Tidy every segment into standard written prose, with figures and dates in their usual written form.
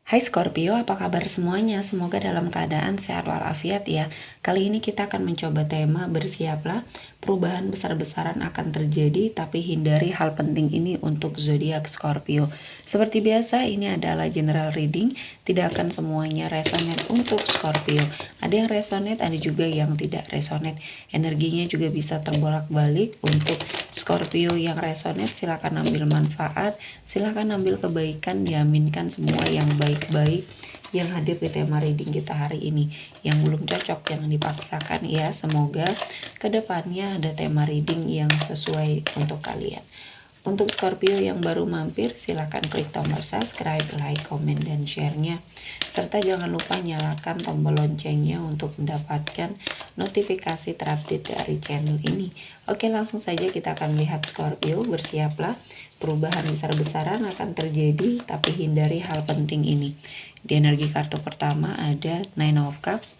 Hai Scorpio, apa kabar semuanya? Semoga dalam keadaan sehat walafiat ya. Kali ini kita akan mencoba tema bersiaplah, perubahan besar-besaran akan terjadi, tapi hindari hal penting ini untuk zodiak Scorpio. Seperti biasa, ini adalah general reading, tidak akan semuanya resonate untuk Scorpio. Ada yang resonate, ada juga yang tidak resonate. Energinya juga bisa terbolak-balik. Untuk Scorpio yang resonate, silakan ambil manfaat, silakan ambil kebaikan, diaminkan semua yang baik-baik yang hadir di tema reading kita hari ini. Yang belum cocok jangan dipaksakan ya. Semoga kedepannya ada tema reading yang sesuai untuk kalian. Untuk Scorpio yang baru mampir, silakan klik tombol subscribe, like, komen, dan share-nya. Serta jangan lupa nyalakan tombol loncengnya untuk mendapatkan notifikasi terupdate dari channel ini. Oke, langsung saja kita akan melihat Scorpio. Bersiaplah, perubahan besar-besaran akan terjadi, tapi hindari hal penting ini. Di energi kartu pertama ada Nine of Cups.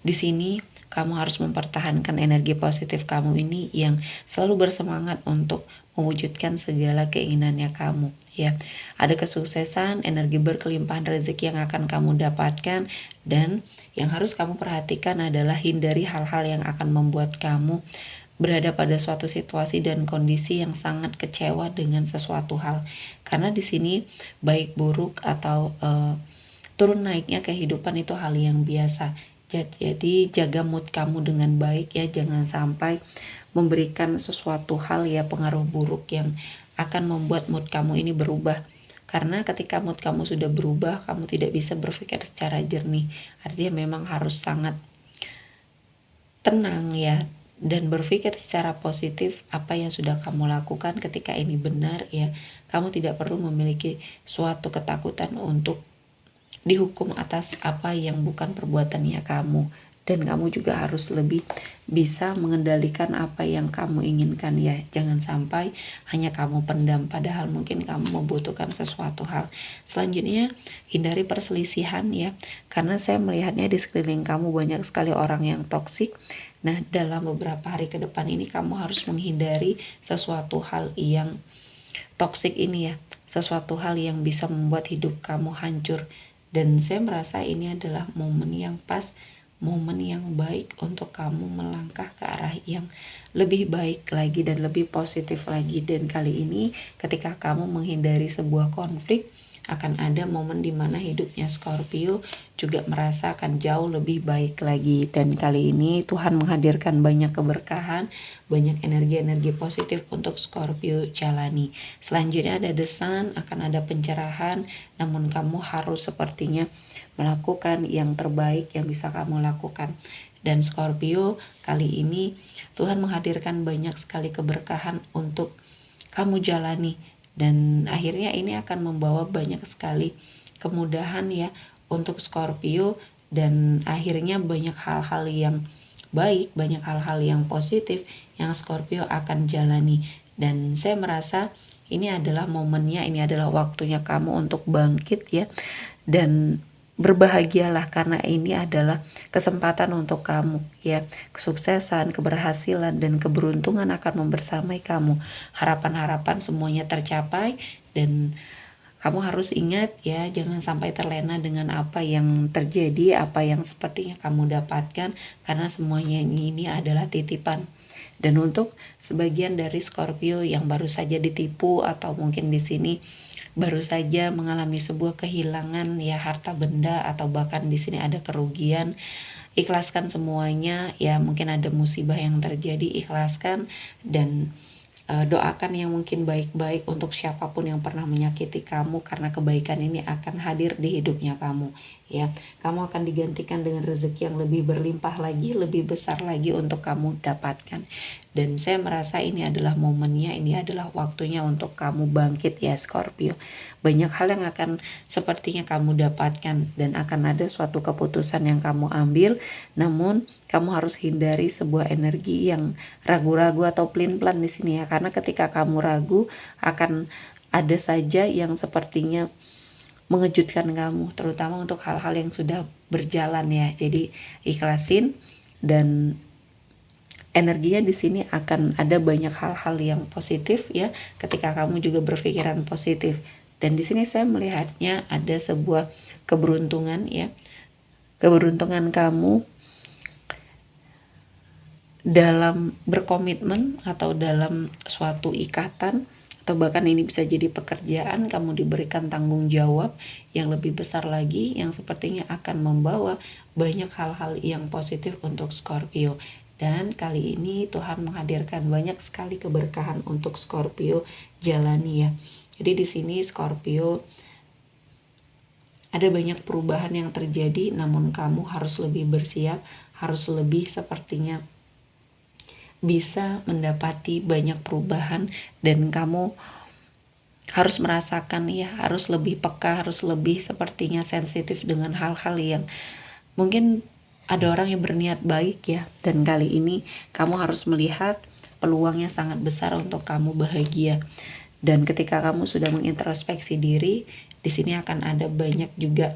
Di sini kamu harus mempertahankan energi positif kamu ini yang selalu bersemangat untuk mewujudkan segala keinginannya kamu ya. Ada kesuksesan, energi berkelimpahan rezeki yang akan kamu dapatkan, dan yang harus kamu perhatikan adalah hindari hal-hal yang akan membuat kamu berada pada suatu situasi dan kondisi yang sangat kecewa dengan sesuatu hal. Karena di sini baik buruk atau turun naiknya kehidupan itu hal yang biasa. Jadi jaga mood kamu dengan baik ya, jangan sampai memberikan sesuatu hal ya pengaruh buruk yang akan membuat mood kamu ini berubah. Karena ketika mood kamu sudah berubah, kamu tidak bisa berpikir secara jernih. Artinya memang harus sangat tenang ya, dan berpikir secara positif apa yang sudah kamu lakukan ketika ini benar ya. Kamu tidak perlu memiliki suatu ketakutan untuk dihukum atas apa yang bukan perbuatannya kamu, dan kamu juga harus lebih bisa mengendalikan apa yang kamu inginkan ya. Jangan sampai hanya kamu pendam padahal mungkin kamu membutuhkan sesuatu hal. Selanjutnya, hindari perselisihan ya, karena saya melihatnya di sekeliling kamu banyak sekali orang yang toksik. Nah, dalam beberapa hari ke depan ini kamu harus menghindari sesuatu hal yang toksik ini ya, sesuatu hal yang bisa membuat hidup kamu hancur. Dan saya merasa ini adalah momen yang pas, momen yang baik untuk kamu melangkah ke arah yang lebih baik lagi dan lebih positif lagi. Dan kali ini ketika kamu menghindari sebuah konflik, akan ada momen dimana hidupnya Scorpio juga merasa akan jauh lebih baik lagi. Dan kali ini Tuhan menghadirkan banyak keberkahan, banyak energi-energi positif untuk Scorpio jalani. Selanjutnya ada The Sun, akan ada pencerahan, namun kamu harus sepertinya melakukan yang terbaik yang bisa kamu lakukan. Dan Scorpio, kali ini Tuhan menghadirkan banyak sekali keberkahan untuk kamu jalani, dan akhirnya ini akan membawa banyak sekali kemudahan ya untuk Scorpio, dan akhirnya banyak hal-hal yang baik, banyak hal-hal yang positif yang Scorpio akan jalani. Dan saya merasa ini adalah momennya, ini adalah waktunya kamu untuk bangkit ya, dan berbahagialah karena ini adalah kesempatan untuk kamu ya. Kesuksesan, keberhasilan, dan keberuntungan akan membersamai kamu. Harapan-harapan semuanya tercapai, dan kamu harus ingat ya, jangan sampai terlena dengan apa yang terjadi, apa yang sepertinya kamu dapatkan, karena semuanya ini adalah titipan. Dan untuk sebagian dari Scorpio yang baru saja ditipu atau mungkin di sini baru saja mengalami sebuah kehilangan ya, harta benda, atau bahkan di sini ada kerugian, ikhlaskan semuanya ya. Mungkin ada musibah yang terjadi, ikhlaskan, dan doakan yang mungkin baik-baik untuk siapapun yang pernah menyakiti kamu, karena kebaikan ini akan hadir di hidupnya kamu ya. Kamu akan digantikan dengan rezeki yang lebih berlimpah lagi, lebih besar lagi untuk kamu dapatkan. Dan saya merasa ini adalah momennya, ini adalah waktunya untuk kamu bangkit ya Scorpio. Banyak hal yang akan sepertinya kamu dapatkan, dan akan ada suatu keputusan yang kamu ambil, namun kamu harus hindari sebuah energi yang ragu-ragu atau pelin-pelan di sini ya, karena ketika kamu ragu akan ada saja yang sepertinya mengejutkan kamu, terutama untuk hal-hal yang sudah berjalan ya. Jadi ikhlasin, dan energinya di sini akan ada banyak hal-hal yang positif ya, ketika kamu juga berpikiran positif. Dan di sini saya melihatnya ada sebuah keberuntungan ya. Keberuntungan kamu dalam berkomitmen atau dalam suatu ikatan, atau bahkan ini bisa jadi pekerjaan, kamu diberikan tanggung jawab yang lebih besar lagi yang sepertinya akan membawa banyak hal-hal yang positif untuk Scorpio. Dan kali ini Tuhan menghadirkan banyak sekali keberkahan untuk Scorpio jalani ya. Jadi di sini Scorpio ada banyak perubahan yang terjadi, namun kamu harus lebih bersiap, harus lebih sepertinya bisa mendapati banyak perubahan, dan kamu harus merasakan ya, harus lebih peka, harus lebih sepertinya sensitif dengan hal-hal yang mungkin ada orang yang berniat baik ya, dan kali ini kamu harus melihat peluangnya sangat besar untuk kamu bahagia. Dan ketika kamu sudah mengintrospeksi diri, di sini akan ada banyak juga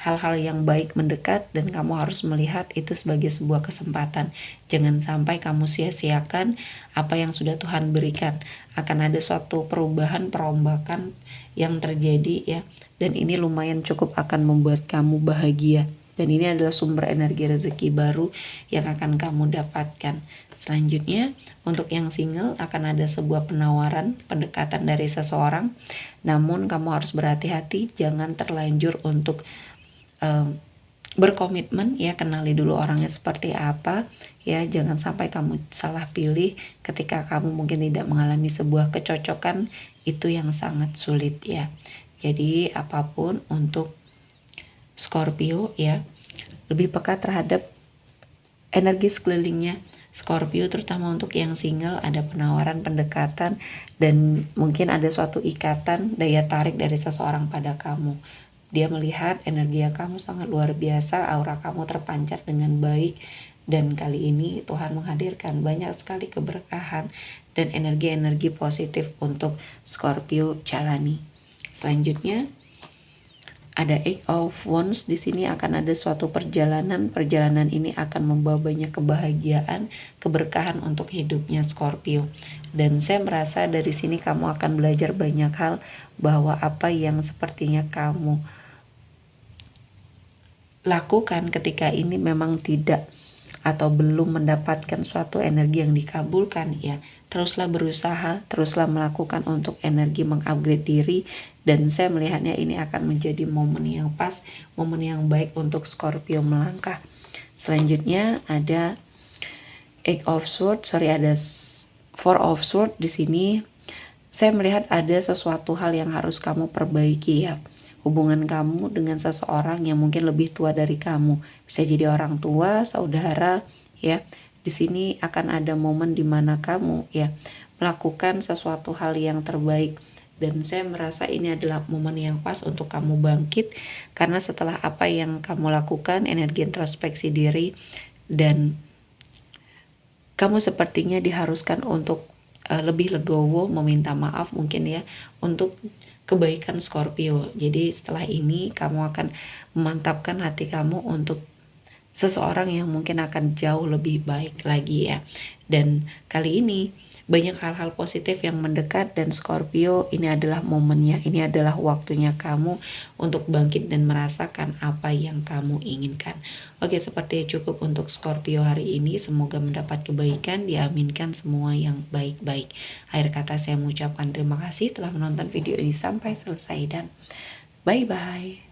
hal-hal yang baik mendekat, dan kamu harus melihat itu sebagai sebuah kesempatan. Jangan sampai kamu sia-siakan apa yang sudah Tuhan berikan. Akan ada suatu perubahan, perombakan yang terjadi ya, dan ini lumayan cukup akan membuat kamu bahagia. Dan ini adalah sumber energi rezeki baru yang akan kamu dapatkan. Selanjutnya, untuk yang single akan ada sebuah penawaran, pendekatan dari seseorang. Namun kamu harus berhati-hati, jangan terlanjur untuk berkomitmen ya, kenali dulu orangnya seperti apa ya, jangan sampai kamu salah pilih ketika kamu mungkin tidak mengalami sebuah kecocokan, itu yang sangat sulit ya. Jadi apapun untuk Scorpio ya, lebih peka terhadap energi sekelilingnya Scorpio, terutama untuk yang single. Ada penawaran, pendekatan, dan mungkin ada suatu ikatan, daya tarik dari seseorang pada kamu. Dia melihat energi yang kamu sangat luar biasa, aura kamu terpancar dengan baik, dan kali ini Tuhan menghadirkan banyak sekali keberkahan dan energi-energi positif untuk Scorpio jalani. Selanjutnya ada Eight of Wands. Di sini akan ada suatu perjalanan. Perjalanan ini akan membawa banyak kebahagiaan, keberkahan untuk hidupnya Scorpio. Dan saya merasa dari sini kamu akan belajar banyak hal, bahwa apa yang sepertinya kamu lakukan ketika ini memang tidak atau belum mendapatkan suatu energi yang dikabulkan ya, teruslah berusaha, teruslah melakukan untuk energi mengupgrade diri, dan saya melihatnya ini akan menjadi momen yang pas, momen yang baik untuk Scorpio melangkah. Selanjutnya ada ada Four of Swords. Di sini saya melihat ada sesuatu hal yang harus kamu perbaiki ya. Hubungan kamu dengan seseorang yang mungkin lebih tua dari kamu, bisa jadi orang tua, saudara ya. Di sini akan ada momen di mana kamu ya melakukan sesuatu hal yang terbaik, dan saya merasa ini adalah momen yang pas untuk kamu bangkit, karena setelah apa yang kamu lakukan, energi introspeksi diri, dan kamu sepertinya diharuskan untuk lebih legowo, meminta maaf mungkin ya, untuk kebaikan Scorpio. Jadi setelah ini kamu akan memantapkan hati kamu untuk seseorang yang mungkin akan jauh lebih baik lagi ya. Dan kali ini banyak hal-hal positif yang mendekat, dan Scorpio ini adalah momennya, ini adalah waktunya kamu untuk bangkit dan merasakan apa yang kamu inginkan. Oke, sepertinya cukup untuk Scorpio hari ini. Semoga mendapat kebaikan, diaminkan semua yang baik-baik. Akhir kata saya mengucapkan terima kasih telah menonton video ini sampai selesai, dan bye-bye.